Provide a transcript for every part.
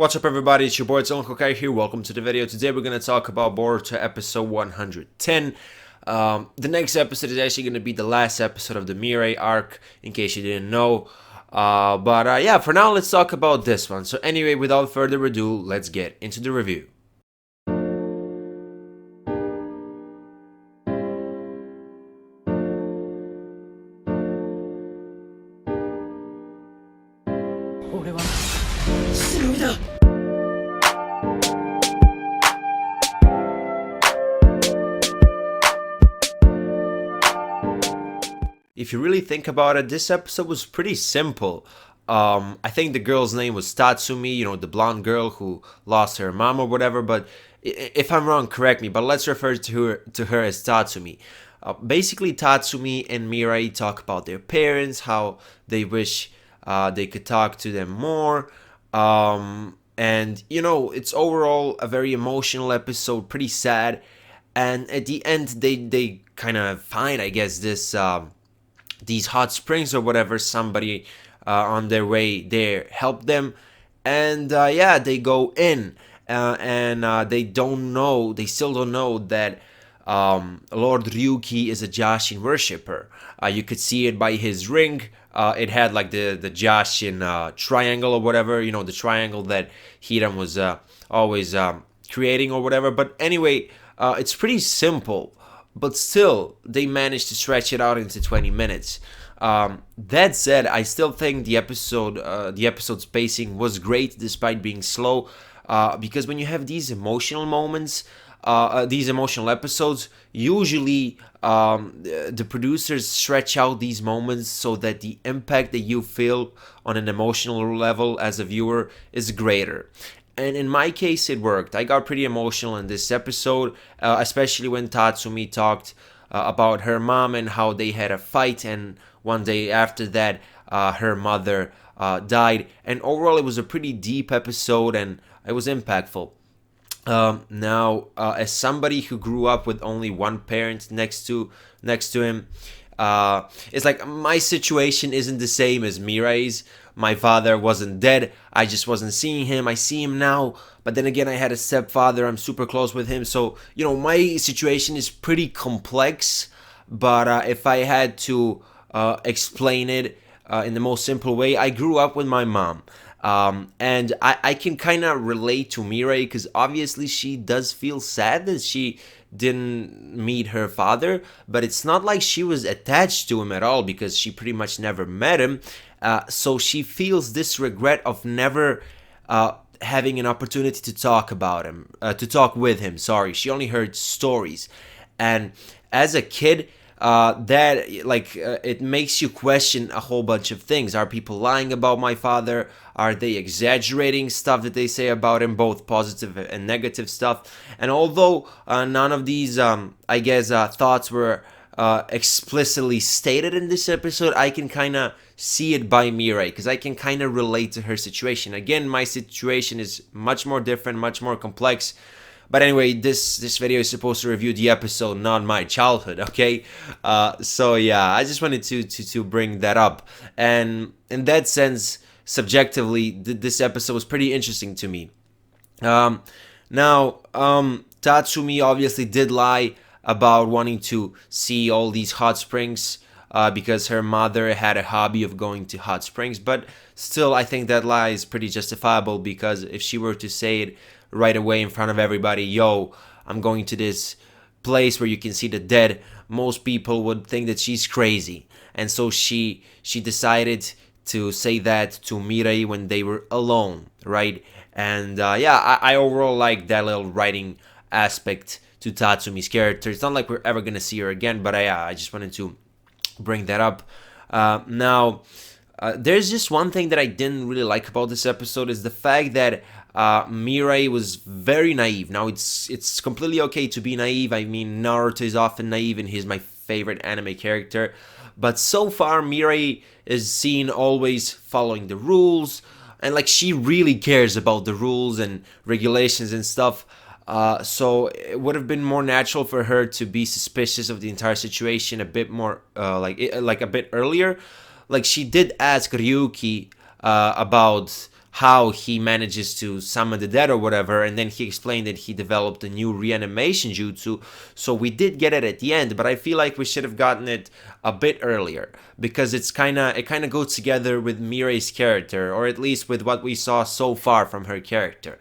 What's up everybody, it's your boy Hokage here, welcome to the video. Today we're going to talk about Boruto episode 110. The next episode is actually going to be the last episode of the Mirai arc, in case you didn't know. Yeah, for now let's talk about this one. So anyway, without further ado, let's get into the review. If you really think about it, this episode was pretty simple. I think the girl's name was Tatsumi, you know, the blonde girl who lost her mom or whatever, but if I'm wrong, correct me, but let's refer to her as Tatsumi. Basically, Tatsumi and Mirai talk about their parents, how they wish they could talk to them more. And, you know, it's overall a very emotional episode, pretty sad. And at the end, they kind of find, I guess, these hot springs or whatever. Somebody on their way there helped them, and yeah, they go in, and they still don't know that Lord Ryuki is a Jashin worshipper. You could see it by his ring. It had like the Jashin triangle or whatever, you know, the triangle that Hiram was always creating or whatever. But anyway, it's pretty simple, but still they managed to stretch it out into 20 minutes. That said, I still think the episode's pacing was great despite being slow, because when you have these emotional moments, these emotional episodes, usually the producers stretch out these moments so that the impact that you feel on an emotional level as a viewer is greater. And in my case, it worked. I got pretty emotional in this episode, especially when Tatsumi talked about her mom and how they had a fight, and one day after that, her mother died. And overall, it was a pretty deep episode, and it was impactful. Now, as somebody who grew up with only one parent next to him, it's like my situation isn't the same as Mirai's. My father wasn't dead, I just wasn't seeing him. I see him now, but then again, I had a stepfather, I'm super close with him, so, you know, my situation is pretty complex. But if I had to explain it in the most simple way, I grew up with my mom. And I can kind of relate to Mirai, because obviously she does feel sad that she didn't meet her father, but it's not like she was attached to him at all, because she pretty much never met him. So she feels this regret of never having an opportunity to talk about him, to talk with him. Sorry, she only heard stories, and as a kid, it makes you question a whole bunch of things. Are people lying about my father? Are they exaggerating stuff that they say about him, both positive and negative stuff? And although none of these, thoughts were explicitly stated in this episode, I can kind of see it by Mirai, because I can kind of relate to her situation. Again, my situation is much more different, much more complex. But anyway, this video is supposed to review the episode, not my childhood, okay? So yeah, I just wanted to bring that up. And in that sense, subjectively, this episode was pretty interesting to me. Tatsumi obviously did lie about wanting to see all these hot springs, because her mother had a hobby of going to hot springs. But still, I think that lie is pretty justifiable, because if she were to say it right away in front of everybody, yo, I'm going to this place where you can see the dead, most people would think that she's crazy. And so she decided to say that to Mirai when they were alone, right? And I overall like that little writing aspect to Tatsumi's character. It's not like we're ever gonna see her again, but I just wanted to bring that up. There's just one thing that I didn't really like about this episode, is the fact that Mirai was very naive. Now, it's completely okay to be naive. I mean, Naruto is often naive, and he's my favorite anime character. But so far, Mirai is seen always following the rules, and like she really cares about the rules and regulations and stuff. So it would have been more natural for her to be suspicious of the entire situation a bit more, like a bit earlier. Like, she did ask Ryuki about how he manages to summon the dead or whatever, and then he explained that he developed a new reanimation jutsu. So we did get it at the end, but I feel like we should have gotten it a bit earlier, because it kind of goes together with Mirai's character, or at least with what we saw so far from her character.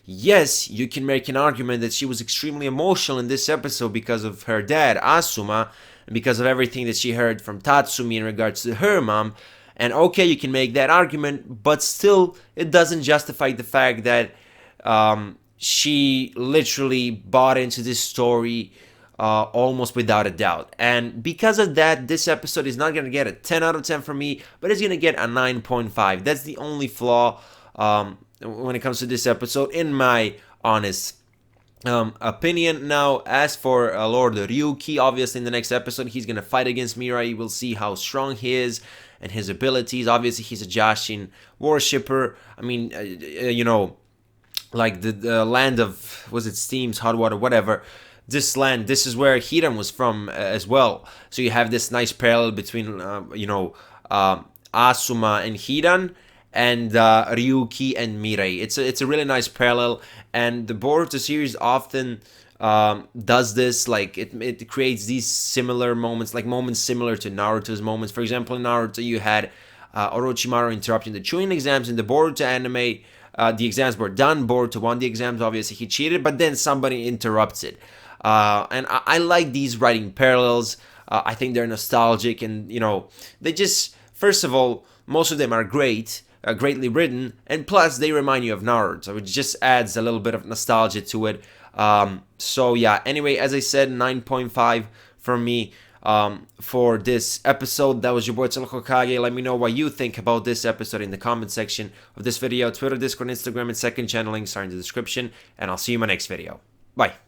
Yes, you can make an argument that she was extremely emotional in this episode because of her dad, Asuma, and because of everything that she heard from Tatsumi in regards to her mom. And okay, you can make that argument, but still, it doesn't justify the fact that she literally bought into this story almost without a doubt. And because of that, this episode is not going to get a 10 out of 10 from me, but it's going to get a 9.5. That's the only flaw when it comes to this episode, in my honest opinion. Now, as for Lord Ryuki, obviously in the next episode he's gonna fight against Mirai. We'll see how strong he is and his abilities. Obviously he's a Jashin worshipper. I mean, like the land of, was it steams, hot water, whatever. This land, this is where Hiram was from as well. So you have this nice parallel between Asuma and Hiran, and Ryuki and Mirai. It's a really nice parallel, and the Boruto series often does this. Like it creates these similar moments, like moments similar to Naruto's moments. For example, in Naruto you had Orochimaru interrupting the Chunin exams. In the Boruto anime, the exams were done. Boruto won the exams. Obviously he cheated, but then somebody interrupts it. And I like these writing parallels. I think they're nostalgic, and they just, first of all, most of them are greatly written, and plus they remind you of Naruto, which just adds a little bit of nostalgia to it. So yeah, anyway, as I said, 9.5 from me for this episode. That was your boy Hokage. Let me know what you think about this episode in the comment section of this video. Twitter, Discord, Instagram, and second channel links are in the description, and I'll see you in my next video. Bye.